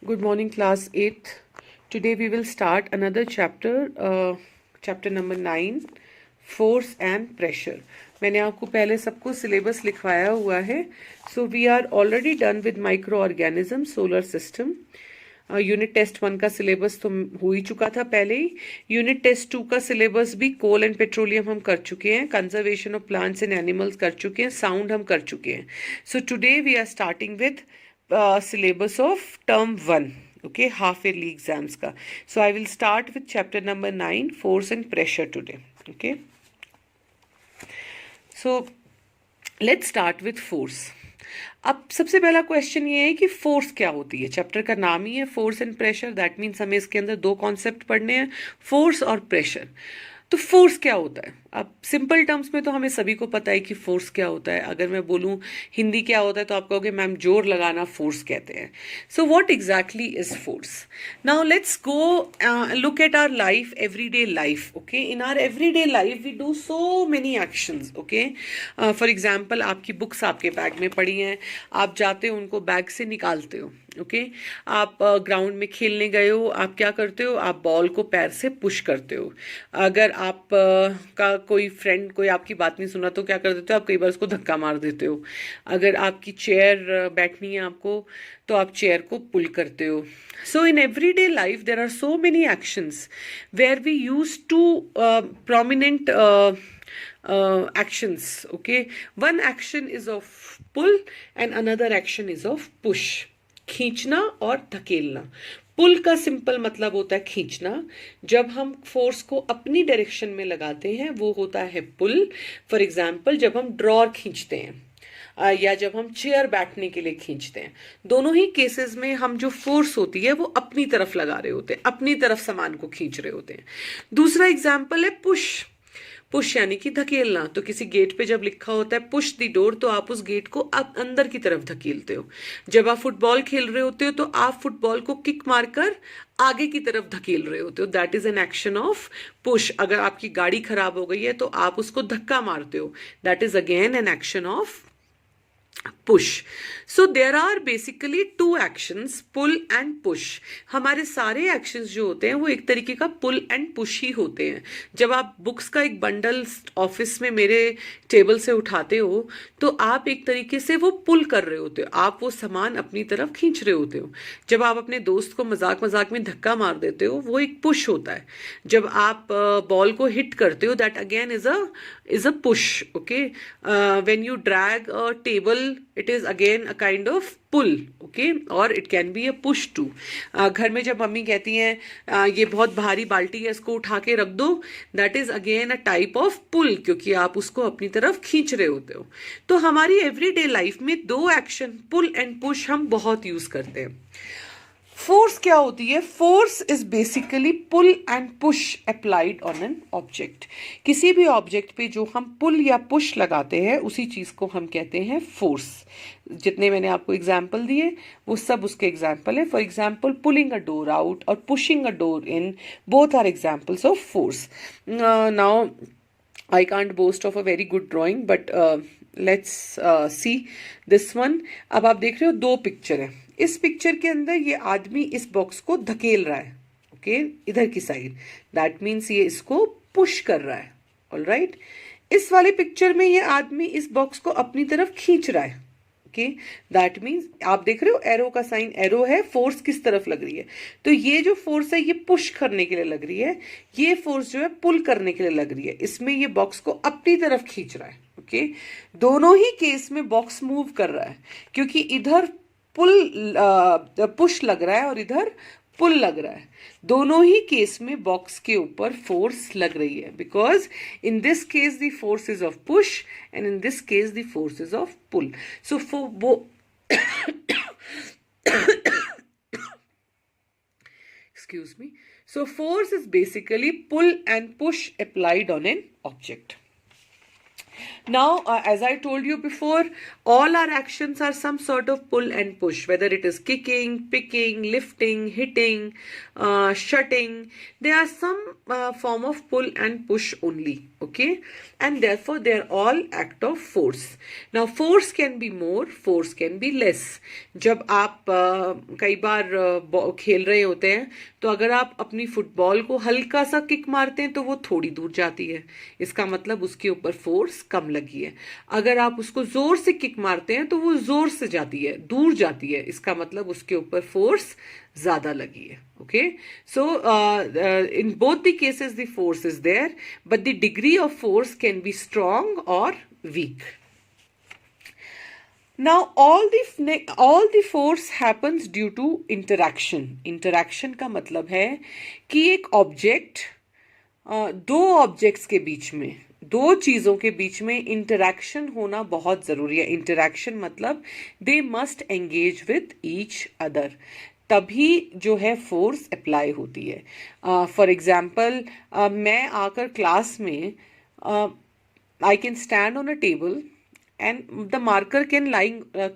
Good morning, class 8th. Today we will start another chapter, chapter number 9, force and pressure. मैंने आपको पहले सबको syllabus लिखवाया हुआ है. So we are already done with microorganism, solar system. Unit test 1 का syllabus तो हो ही चुका था पहले ही. यूनिट टेस्ट 2 का सिलेबस भी कोल एंड पेट्रोलियम हम कर चुके हैं. Conservation of plants and animals कर चुके हैं. साउंड हम कर चुके हैं. So today we are starting with syllabus of term 1, okay, half yearly exams ka. So I will start with chapter number 9, force and pressure today. Okay, so let's start with force. अब सबसे पहला question ये है कि force क्या होती है. Chapter का नाम ही है force and pressure. That means हमें इसके अंदर दो कॉन्सेप्ट पढ़ने हैं, फोर्स और प्रेशर. तो फोर्स क्या होता है? अब सिंपल टर्म्स में तो हमें सभी को पता है कि फोर्स क्या होता है. अगर मैं बोलूं हिंदी क्या होता है तो आप कहोगे मैम जोर लगाना फोर्स कहते हैं. So what exactly is force? Now let's go look at our life, everyday life. Okay, in our everyday life we do so many actions. Okay, for example आपकी बुक्स आपके बैग में पड़ी हैं, आप जाते हो उनको बैग से निकालते हो. ओके, आप ग्राउंड में खेलने गए हो, आप क्या करते हो? आप बॉल को पैर से पुश करते हो. अगर आप का कोई फ्रेंड कोई आपकी बात नहीं सुना तो क्या कर देते हो? आप कई बार उसको धक्का मार देते हो. अगर आपकी चेयर बैठनी है आपको तो आप चेयर को पुल करते हो. So in everyday life there are so many actions where we use to prominent actions. Okay, one action is of pull and another action is of push. खींचना और धकेलना. पुल का सिंपल मतलब होता है खींचना. जब हम फोर्स को अपनी डायरेक्शन में लगाते हैं वो होता है पुल. फॉर एग्जाम्पल जब हम ड्रॉर खींचते हैं या जब हम चेयर बैठने के लिए खींचते हैं, दोनों ही केसेस में हम जो फोर्स होती है वो अपनी तरफ लगा रहे होते हैं, अपनी तरफ सामान को खींच रहे होते हैं. दूसरा एग्जाम्पल है पुश. पुश यानी कि धकेलना. तो किसी गेट पे जब लिखा होता है पुश द डोर तो आप उस गेट को आप अंदर की तरफ धकेलते हो. जब आप फुटबॉल खेल रहे होते हो तो आप फुटबॉल को किक मारकर आगे की तरफ धकेल रहे होते हो. That is an action of push. अगर आपकी गाड़ी खराब हो गई है तो आप उसको धक्का मारते हो. That is again an action of push. So there are basically two actions, pull and push. हमारे सारे actions जो होते हैं वो एक तरीके का pull and push ही होते हैं. जब आप बुक्स का एक बंडल ऑफिस में मेरे टेबल से उठाते हो तो आप एक तरीके से वो पुल कर रहे होते हो, आप वो सामान अपनी तरफ खींच रहे होते हो. जब आप अपने दोस्त को मजाक मजाक में धक्का मार देते हो वो एक पुश होता है. जब आप बॉल को हिट करते हो that again is a push. Okay, when you drag a table it is again a kind of pull. okay, or it can be a push too. घर में जब मम्मी कहती हैं ये बहुत भारी बाल्टी है इसको उठा के रख दो, that is again a type of pull, क्योंकि आप उसको अपनी तरफ खींच रहे होते हो. तो हमारी एवरीडे लाइफ में दो एक्शन पुल एंड पुश हम बहुत यूज करते हैं. फोर्स क्या होती है? Force is basically pull and push applied on an object. किसी भी ऑब्जेक्ट पे जो हम पुल या पुश लगाते हैं उसी चीज को हम कहते हैं फोर्स. जितने मैंने आपको एग्जाम्पल दिए वो सब उसके एग्जाम्पल है. For example pulling a door out और pushing a door in, both are examples of force. Now I can't boast of a very good drawing, but let's see this one. अब आप देख रहे हो दो पिक्चर है. इस पिक्चर के अंदर ये आदमी इस बॉक्स को धकेल रहा है. ओके, इधर की साइड. दैट मीन्स ये इसको पुश कर रहा है. All right. इस वाले पिक्चर में ये आदमी इस बॉक्स को अपनी तरफ खींच रहा है. ओके, दैट मीन्स आप देख रहे हो एरो का साइन एरो है, फोर्स किस तरफ लग रही है. तो ये जो फोर्स है ये पुश करने के लिए लग रही है, ये फोर्स जो है पुल करने के लिए लग रही है. इसमें ये बॉक्स को अपनी तरफ खींच रहा है. ओके, दोनों ही केस में बॉक्स मूव कर रहा है क्योंकि इधर पुश लग रहा है और इधर पुल लग रहा है. दोनों ही केस में बॉक्स के ऊपर फोर्स लग रही है, because in this case the force is of push and in this case the force is of pull. So excuse me. So force is basically pull and push applied on an object. Now, as I told you before, all our actions are some sort of pull and push, whether it is kicking, picking, lifting, hitting, shutting. They are some form of pull and push only, okay? And therefore, they are all act of force. Now, force can be more, force can be less. जब आप कई बार खेल रहे होते हैं, तो अगर आप अपनी फुटबॉल को हल्का सा किक मारते हैं तो वो थोड़ी दूर जाती है, इसका मतलब उसके ऊपर फोर्स कम लगी है. अगर आप उसको जोर से किक मारते हैं तो वो जोर से जाती है, दूर जाती है, इसका मतलब उसके ऊपर फोर्स ज्यादा लगी है. Okay, so in both the cases the force is there, but the degree of force can be strong or weak. Now all the force happens due to interaction. Interaction का मतलब है कि एक ऑब्जेक्ट दो objects के बीच में, दो चीजों के बीच में इंटरैक्शन होना बहुत जरूरी है. इंटरैक्शन मतलब they must engage with each other, तभी जो है फोर्स अप्लाई होती है. फॉर एग्जाम्पल, मैं आकर क्लास में I can stand on a table and the marker can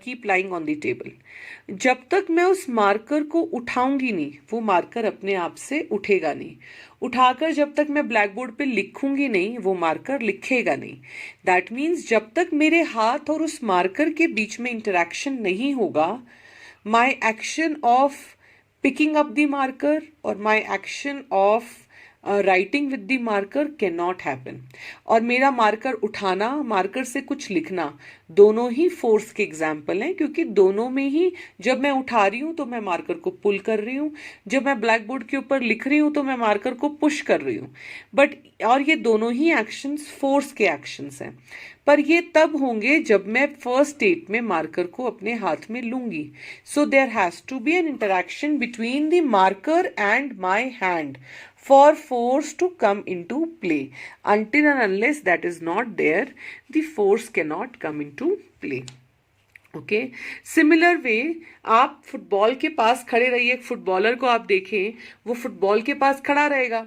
keep lying on the table. जब तक मैं उस मार्कर को उठाऊंगी नहीं, वो मार्कर अपने आप से उठेगा नहीं. उठाकर जब तक मैं ब्लैक बोर्ड पे लिखूंगी नहीं, वो मार्कर लिखेगा नहीं. दैट मीन्स जब तक मेरे हाथ और उस मार्कर के बीच में इंटरेक्शन नहीं होगा, my action of picking up the marker or my action of writing with the marker can not happen. और मेरा मार्कर उठाना, मार्कर से कुछ लिखना, दोनों ही फोर्स के एग्जाम्पल हैं, क्योंकि दोनों में ही जब मैं उठा रही हूं तो मैं मार्कर को पुल कर रही हूं, जब मैं ब्लैक बोर्ड के ऊपर लिख रही हूं तो मैं मार्कर को पुश कर रही हूं. बट और ये दोनों ही एक्शंस फोर्स के एक्शंस हैं, पर ये तब होंगे जब मैं फर्स्ट स्टेट में मार्कर को अपने हाथ में लूंगी. So there has to be an interaction between the marker and my hand for force to come into play. Until and unless that is not there, the force cannot come into play. Okay, similar way आप football के पास खड़े रहिए. एक footballer को आप देखें, वो football के पास खड़ा रहेगा.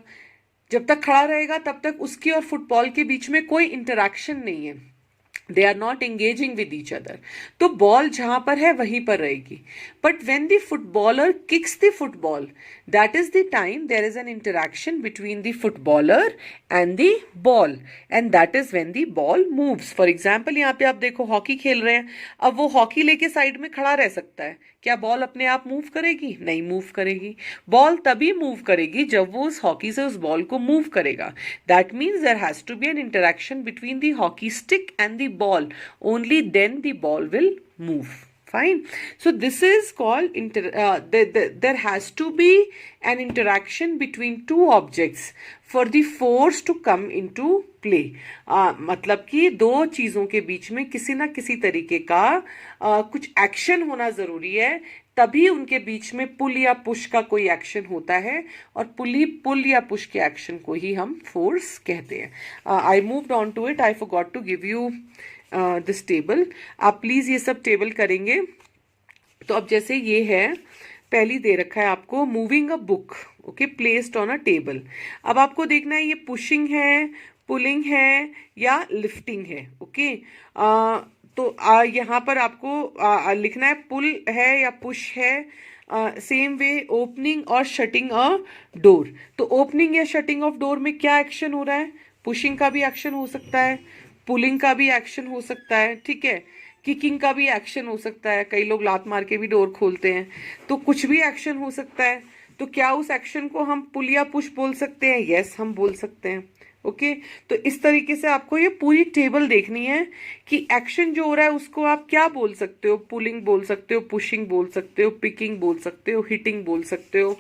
जब तक खड़ा रहेगा तब तक उसकी और फुटबॉल के बीच में कोई इंटरैक्शन नहीं है. They are not engaging with each other. तो बॉल जहां पर है वहीं पर रहेगी. But when the footballer kicks the football, that is the time there is an interaction between the footballer and the ball, and that is when the ball moves. For example, यहाँ पे आप देखो हॉकी खेल रहे हैं. अब वो hockey लेके साइड में खड़ा रह सकता है, क्या बॉल अपने आप मूव करेगी? नहीं मूव करेगी. बॉल तभी मूव करेगी जब वो उस हॉकी से उस बॉल को मूव करेगा. That means there has to be an interaction between the hockey stick and the ball. Only then the ball will move. Fine. So this is called there has to be an interaction between two objects for the force to come into play. मतलब कि दो चीजों के बीच में किसी ना किसी तरीके का कुछ एक्शन होना जरूरी है, तभी उनके बीच में पुल या पुश का कोई एक्शन होता है, और पुल या पुश के एक्शन को ही हम फोर्स कहते हैं. I moved on to it. I forgot to give you this table. आप प्लीज ये सब टेबल करेंगे. तो अब जैसे ये है, पहली दे रखा है आपको moving a book, okay, placed on a table. अब आपको देखना है ये पुशिंग है, पुलिंग है या लिफ्टिंग है. ओके, तो यहाँ पर आपको लिखना है पुल है या पुश है. सेम वे ओपनिंग और शटिंग अ डोर. तो ओपनिंग या शटिंग ऑफ डोर में क्या एक्शन हो रहा है? पुशिंग का भी एक्शन हो सकता है, पुलिंग का भी एक्शन हो सकता है, ठीक है, किकिंग का भी एक्शन हो सकता है. कई लोग लात मार के भी डोर खोलते हैं. तो कुछ भी एक्शन हो सकता है. तो क्या उस एक्शन को हम पुल या पुश बोल सकते हैं? यस, हम बोल सकते हैं. ओके, तो इस तरीके से आपको ये पूरी टेबल देखनी है कि एक्शन जो हो रहा है उसको आप क्या बोल सकते हो. पुलिंग बोल सकते हो, पुशिंग बोल सकते हो, पिकिंग बोल सकते हो, हिटिंग बोल सकते हो,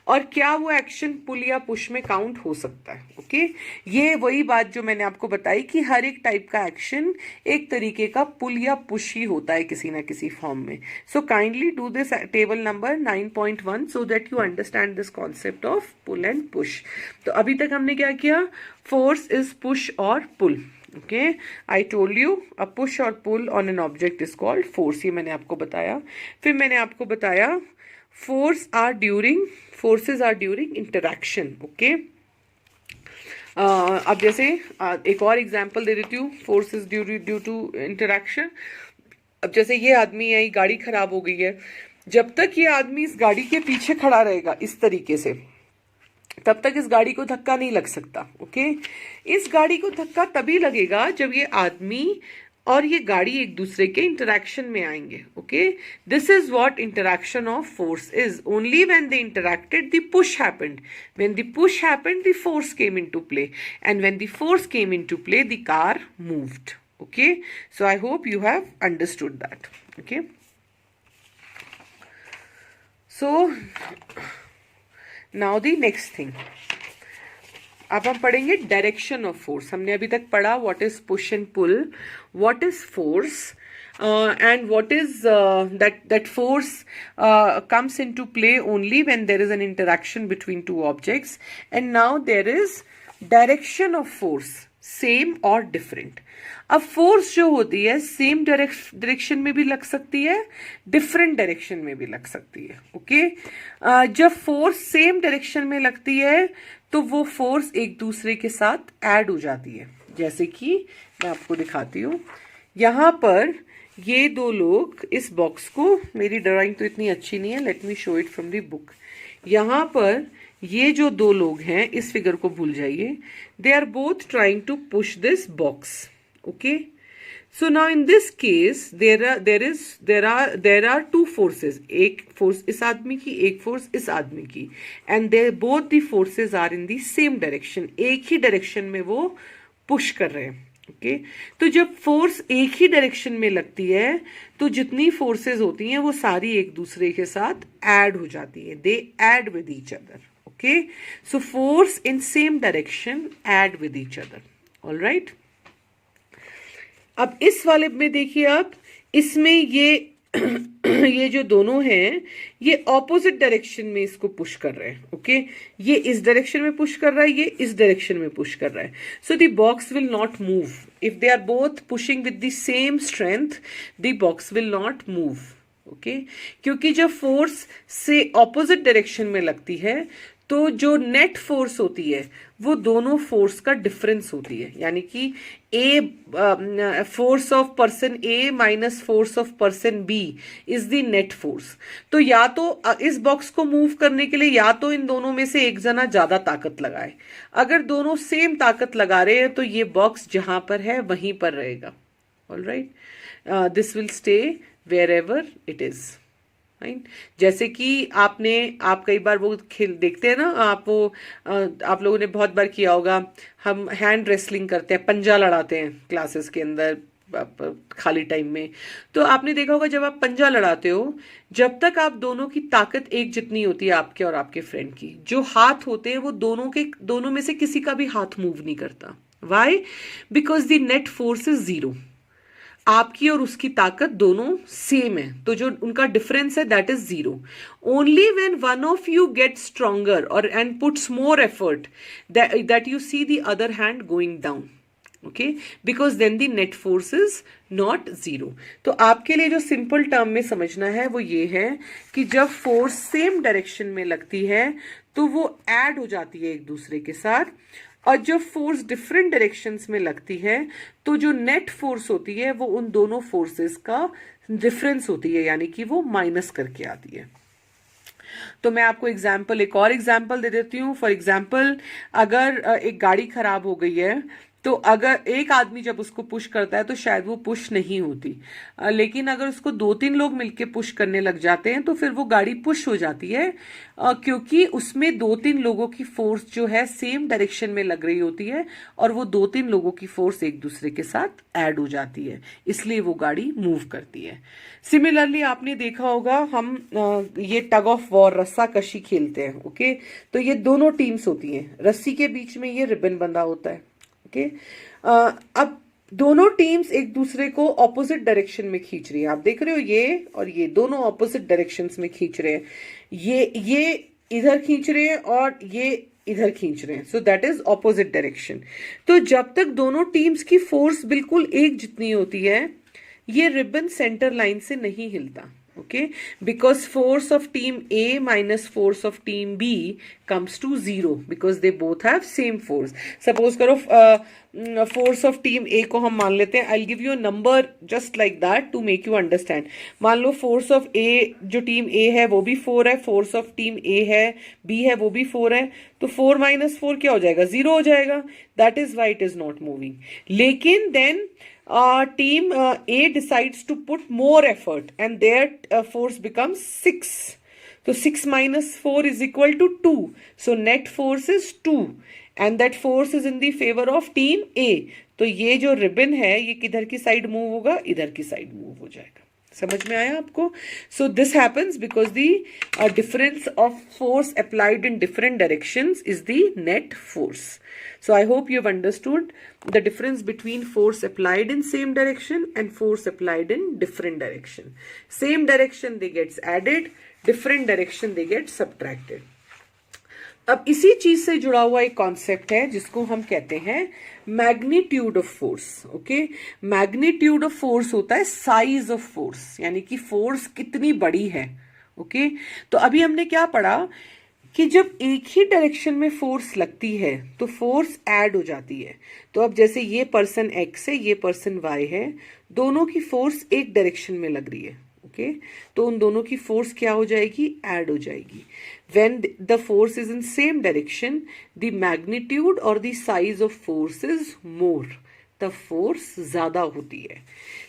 और क्या वो एक्शन पुल या पुश में काउंट हो सकता है. ओके, ये वही बात जो मैंने आपको बताई कि हर एक टाइप का एक्शन एक तरीके का पुल या पुश ही होता है किसी ना किसी फॉर्म में. So kindly do this table number 9.1 so that you understand this concept of pull and push. तो अभी तक हमने क्या किया? Force is push or pull. Okay, I told you a push or pull on an object is called force. ये मैंने आपको बताया. फिर मैंने आपको बताया forces are during interaction. Okay, अब जैसे एक और एग्जांपल दे देती हूँ, force is due to interaction. अब जैसे ये आदमी है, ये गाड़ी खराब हो गई है, जब तक ये आदमी इस गाड़ी के पीछे खड़ा रहेगा इस तरीके से, तब तक इस गाड़ी को धक्का नहीं लग सकता। ओके, इस गाड़ी को धक्का तभी लगेगा जब ये आदमी और ये गाड़ी एक दूसरे के इंटरेक्शन में आएंगे। Okay, this is what interaction of force is. Only when they interacted the push happened, when the push happened the force came into play, and when the force came into play the car moved. Okay, so I hope you have understood that. Okay, so now the next thing, अब हम पढ़ेंगे direction of force. हमने अभी तक पढ़ा what is push and pull, what is force, and what is that force comes into play only when there is an interaction between two objects. And now there is direction of force, same or different. अब force जो होती है same direction में भी लग सकती है, different direction में भी लग सकती है। ओके, जब फोर्स सेम डायरेक्शन में लगती है तो वो फोर्स एक दूसरे के साथ ऐड हो जाती है। जैसे कि मैं आपको दिखाती हूँ, यहाँ पर ये दो लोग इस बॉक्स को, मेरी ड्राइंग तो इतनी अच्छी नहीं है, let me show it from the book. यहाँ पर ये जो दो लोग हैं, इस फिगर को भूल जाइए, they are both trying to push this box. Okay, so now in this case there are two forces, एक फोर्स इस आदमी की, एक फोर्स इस आदमी की, and they both the forces are in the same direction, एक ही डायरेक्शन में वो पुश कर रहे हैं। ओके, तो जब फोर्स एक ही डायरेक्शन में लगती है तो जितनी फोर्सेस होती हैं वो सारी एक दूसरे के साथ ऐड हो जाती है, they add with each other. Okay, so force in same direction add with each other. All right, अब इस वाले में देखिए आप, इसमें ये ये जो दोनों हैं ये ऑपोजिट डायरेक्शन में इसको पुश कर रहे हैं। ओके, ये इस डायरेक्शन में पुश कर रहा है, ये इस डायरेक्शन में पुश कर रहा है। So the box will not move if they are both pushing with the same strength, the box will not move. Okay, क्योंकि जब फोर्स से ऑपोजिट डायरेक्शन में लगती है तो जो नेट फोर्स होती है वो दोनों फोर्स का डिफरेंस होती है, यानी कि a force of person A minus force of person B is the net force. तो या तो इस बॉक्स को मूव करने के लिए या तो इन दोनों में से एक जना ज्यादा ताकत लगाए, अगर दोनों सेम ताकत लगा रहे हैं तो ये बॉक्स जहां पर है वहीं पर रहेगा। All right, this will stay wherever it is. जैसे कि आप कई बार वो खेल देखते हैं ना, आप लोगों ने बहुत बार किया होगा, हम हैंड रेसलिंग करते हैं, पंजा लड़ाते हैं क्लासेस के अंदर खाली टाइम में। तो आपने देखा होगा जब आप पंजा लड़ाते हो, जब तक आप दोनों की ताकत एक जितनी होती है, आपके और आपके फ्रेंड की, जो हाथ होते हैं वो दोनों में से किसी का भी हाथ मूव नहीं करता। Why? Because the net force is zero. आपकी और उसकी ताकत दोनों सेम है, तो जो उनका डिफरेंस है that is zero. Only when one of you get stronger और and puts more effort that you see the other hand going down. Okay, because then the net force is not zero. तो आपके लिए जो simple term में समझना है वो ये है कि जब फोर्स सेम डायरेक्शन में लगती है तो वो ऐड हो जाती है एक दूसरे के साथ, और जब फोर्स डिफरेंट डायरेक्शंस में लगती है तो जो नेट फोर्स होती है वो उन दोनों फोर्सेस का डिफरेंस होती है, यानी कि वो माइनस करके आती है। तो मैं आपको एक और एग्जाम्पल दे देती हूँ। फॉर एग्जाम्पल, अगर एक गाड़ी खराब हो गई है तो अगर एक आदमी जब उसको पुश करता है तो शायद वो पुश नहीं होती, लेकिन अगर उसको 2-3 लोग मिलके पुश करने लग जाते हैं तो फिर वो गाड़ी पुश हो जाती है, क्योंकि उसमें 2-3 लोगों की फोर्स जो है सेम डायरेक्शन में लग रही होती है और वो 2-3 लोगों की फोर्स एक दूसरे के साथ ऐड हो जाती है, इसलिए वो गाड़ी मूव करती है। सिमिलरली आपने देखा होगा, हम ये टग ऑफ वॉर, रस्सा कशी खेलते हैं। ओके, तो ये दोनों टीम्स होती हैं, रस्सी के बीच में ये रिबन बंधा होता है। ओके, अब दोनों टीम्स एक दूसरे को ऑपोजिट डायरेक्शन में खींच रही है। आप देख रहे हो ये और ये दोनों ऑपोजिट डायरेक्शंस में खींच रहे हैं, ये इधर खींच रहे हैं और ये इधर खींच रहे हैं, so that is opposite direction. तो जब तक दोनों टीम्स की फोर्स बिल्कुल एक जितनी होती है, ये रिबन सेंटर लाइन से नहीं हिलता। okay, because force of team A minus force of team B comes to 0 because they both have same force. Suppose करो force of team A को हम मान लेते हैं. I'll give you a number just like that to make you understand. मान लो force of A जो team A है वो भी 4 है, force of team A है B है वो भी 4 है, तो 4 minus 4 क्या हो जाएगा? 0 हो जाएगा. That is why it is not moving. लेकिन then team A decides to put more effort and their force becomes 6. So 6 minus 4 is equal to 2. So net force is 2 and that force is in the favor of team A. तो ये जो ribbon है ये किधर की side move होगा? इधर की साइड मूव हो जाएगा. समझ में आया आपको? So this happens because the difference of force applied in different directions is the net force. So I hope you have understood the difference between force applied in same direction and force applied in different direction. Same direction they gets added, different direction they get subtracted. अब इसी चीज से जुड़ा हुआ एक concept है जिसको हम कहते हैं magnitude of force. Okay, magnitude of force होता है साइज ऑफ फोर्स, यानी कि फोर्स कितनी बड़ी है. ओके, तो अभी हमने क्या पढ़ा कि जब एक ही डायरेक्शन में फोर्स लगती है तो फोर्स ऐड हो जाती है. तो अब जैसे ये पर्सन एक्स है, ये पर्सन वाई है, दोनों की फोर्स एक डायरेक्शन में लग रही है. ओके, तो उन दोनों की फोर्स क्या हो जाएगी? ऐड हो जाएगी. When the force is in same direction the magnitude और the size of force is more, the force ज्यादा होती है.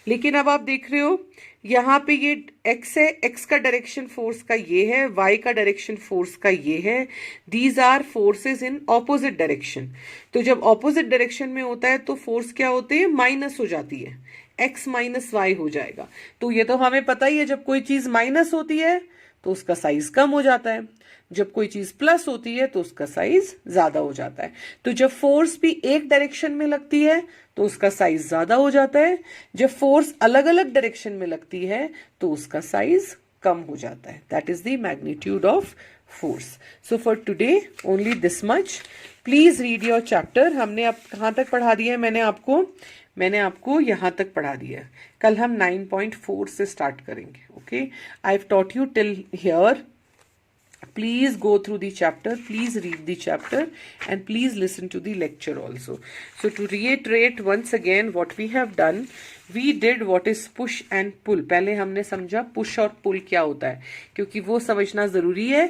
लेकिन अब आप देख रहे हो यहाँ पे ये x है, x का डायरेक्शन फोर्स का ये है, y का डायरेक्शन फोर्स का ये है. These are forces in opposite direction. तो जब ऑपोजिट डायरेक्शन में होता है तो फोर्स क्या होते हैं? माइनस हो जाती है, x माइनस वाई हो जाएगा. तो ये तो हमें पता ही है, जब कोई चीज माइनस होती है तो उसका साइज कम हो जाता है, जब कोई चीज प्लस होती है तो उसका साइज ज्यादा हो जाता है. तो जब फोर्स भी एक डायरेक्शन में लगती है तो उसका साइज ज्यादा हो जाता है, जब फोर्स अलग अलग डायरेक्शन में लगती है तो उसका साइज कम हो जाता है. That is the magnitude of force. So for today only this much. Please read your chapter. हमने अब कहाँ तक पढ़ा दिया है? मैंने आपको यहां तक पढ़ा दिया है. कल हम 9.4 से स्टार्ट करेंगे. Okay, I have taught you till here. Please go through the chapter, please read the chapter and please listen to the lecture also. So to reiterate once again what we have done, we did what is push and pull. पहले हमने समझा push और pull क्या होता है, क्योंकि वो समझना जरूरी है,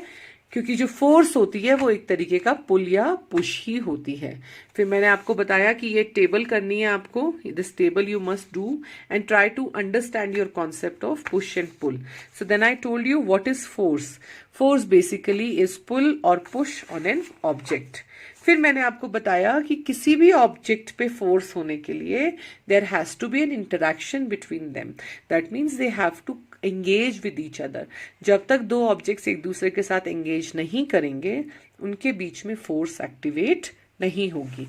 क्योंकि जो फोर्स होती है वो एक तरीके का पुल या पुश ही होती है. फिर मैंने आपको बताया कि ये टेबल करनी है आपको. This table you must do and try to understand your concept of push and pull. So then I told you what is force. Force basically is pull और पुश ऑन एन ऑब्जेक्ट. फिर मैंने आपको बताया कि किसी भी object पे force होने के लिए there has to be an interaction between them. That means they have to engage with each other. जब तक दो ऑब्जेक्ट्स एक दूसरे के साथ एंगेज नहीं करेंगे उनके बीच में फोर्स एक्टिवेट नहीं होगी.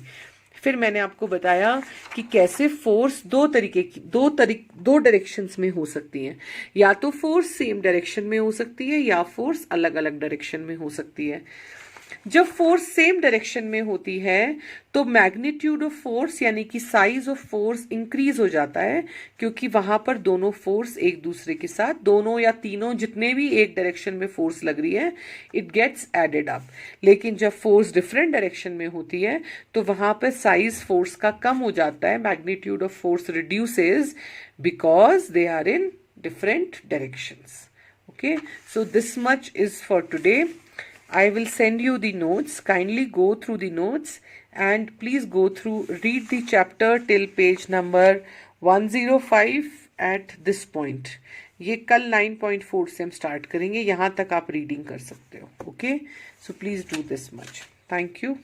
फिर मैंने आपको बताया कि कैसे फोर्स दो डायरेक्शंस में हो सकती है. या तो फोर्स सेम डायरेक्शन में हो सकती है या फोर्स अलग अलग डायरेक्शन में हो सकती है. जब फोर्स सेम डायरेक्शन में होती है तो मैग्नीट्यूड ऑफ फोर्स यानी कि साइज ऑफ फोर्स इंक्रीज हो जाता है, क्योंकि वहां पर दोनों फोर्स एक दूसरे के साथ, दोनों या तीनों जितने भी एक डायरेक्शन में फोर्स लग रही है, इट गेट्स एडेड अप. लेकिन जब फोर्स डिफरेंट डायरेक्शन में होती है तो वहां पर साइज फोर्स का कम हो जाता है. Magnitude of force reduces because they are in different directions. Okay, so this much is for today. I will send you the notes. Kindly go through the notes and please read the chapter till page number 105 at this point. ये कल 9.4 से हम start करेंगे, यहाँ तक आप reading कर सकते हो. Okay, so please do this much. Thank you.